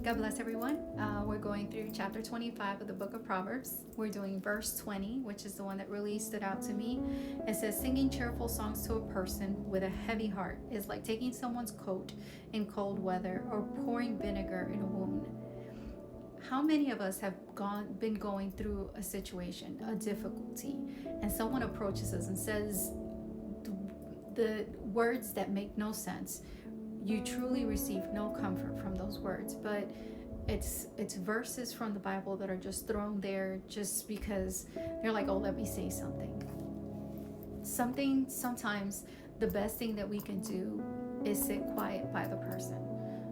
God bless everyone. We're going through chapter 25 of the book of Proverbs. We're doing verse 20, which is the one that really stood out to me. It says, singing cheerful songs to a person with a heavy heart is like taking someone's coat in cold weather or pouring vinegar in a wound. How many of us have been going through a situation, a difficulty, and someone approaches us and says the words that make no sense? You truly receive no comfort from those words, but it's verses from the Bible that are just thrown there just because they're like, oh, let me say something. Sometimes the best thing that we can do is sit quiet by the person.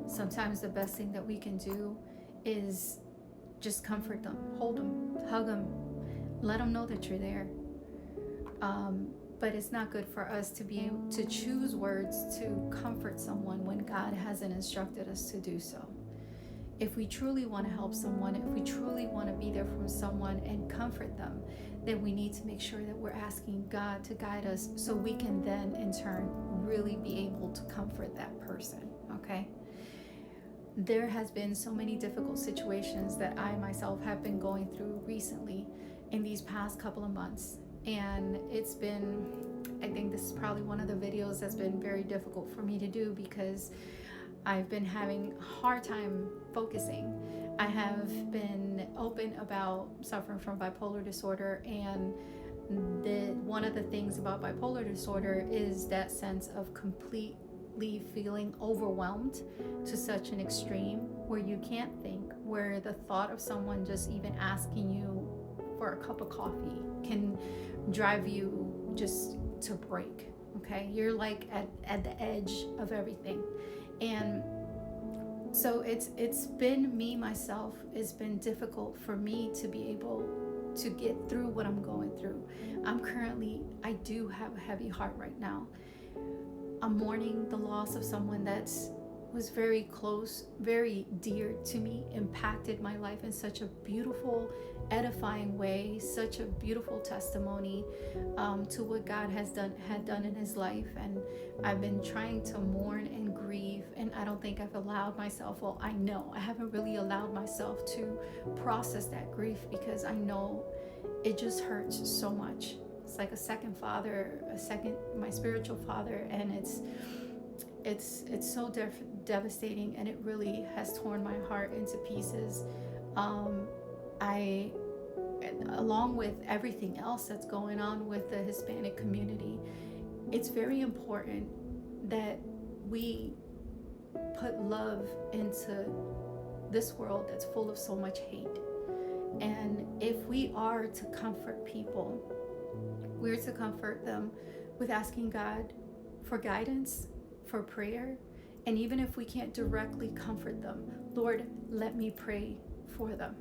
Sometimes the best thing that we can do is just comfort them, hold them, hug them, let them know that you're there. But it's not good for us to be able to choose words to comfort someone when God hasn't instructed us to do so. If we truly want to help someone, if we truly want to be there for someone and comfort them, then we need to make sure that we're asking God to guide us so we can then in turn really be able to comfort that person, okay? There has been so many difficult situations that I myself have been going through recently in these past couple of months. And it's been, I think this is probably one of the videos that's been very difficult for me to do because I've been having a hard time focusing. I have been open about suffering from bipolar disorder, and one of the things about bipolar disorder is that sense of completely feeling overwhelmed to such an extreme where you can't think, where the thought of someone just even asking you for a cup of coffee can drive you just to break. Okay, you're like at the edge of everything. And so it's been me myself, it's been difficult for me to be able to get through what I'm going through. I do have a heavy heart right now. I'm mourning the loss of someone that was very close, very dear to me, impacted my life in such a beautiful, edifying way, such a beautiful testimony to what God had done in his life. And I've been trying to mourn and grieve, and I don't think I've allowed myself, well, I know I haven't really allowed myself to process that grief because I know it just hurts so much. It's like a second father, my spiritual father, and it's so devastating, and it really has torn my heart into pieces. Along with everything else that's going on with the Hispanic community, it's very important that we put love into this world that's full of so much hate. And if we are to comfort people, we're to comfort them with asking God for guidance, for prayer, and even if we can't directly comfort them, Lord, let me pray for them.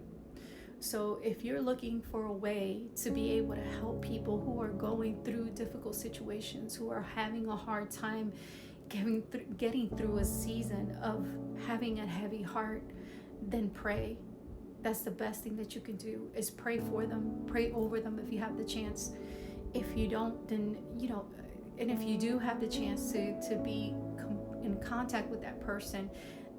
So if you're looking for a way to be able to help people who are going through difficult situations, who are having a hard time getting through a season of having a heavy heart, then pray. That's the best thing that you can do, is pray for them, pray over them if you have the chance. If you don't, then, and if you do have the chance to be in contact with that person,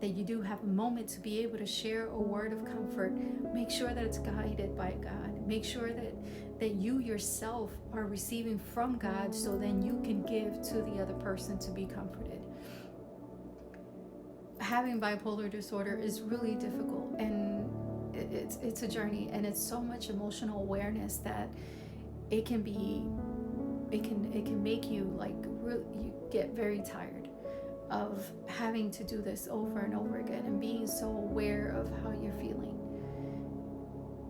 that you do have a moment to be able to share a word of comfort, make sure that it's guided by God. Make sure that you yourself are receiving from God, so then you can give to the other person to be comforted. Having bipolar disorder is really difficult, and it's a journey, and it's so much emotional awareness that it can make you you get very tired of having to do this over and over again and being so aware of how you're feeling.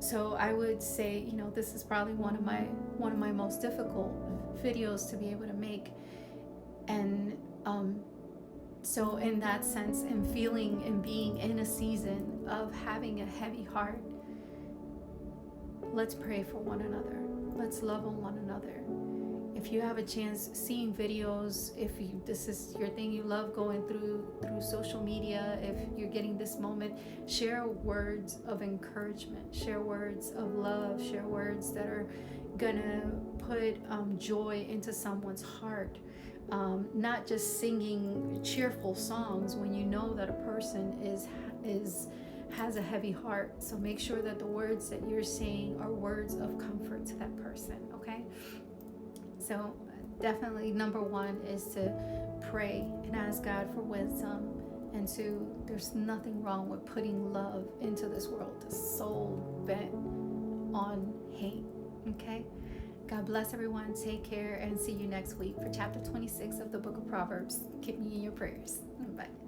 So I would say, this is probably one of my most difficult videos to be able to make. And so in that sense, and feeling and being in a season of having a heavy heart, let's pray for one another. Let's love on one another. If you have a chance seeing videos, if this is your thing, you love going through social media, if you're getting this moment, share words of encouragement, share words of love, share words that are gonna put joy into someone's heart. Not just singing cheerful songs when you know that a person is has a heavy heart. So make sure that the words that you're saying are words of comfort to that person, okay? So definitely number one is to pray and ask God for wisdom. And two, there's nothing wrong with putting love into this world that's so bent on hate, okay? God bless everyone. Take care and see you next week for chapter 26 of the book of Proverbs. Keep me in your prayers. Bye.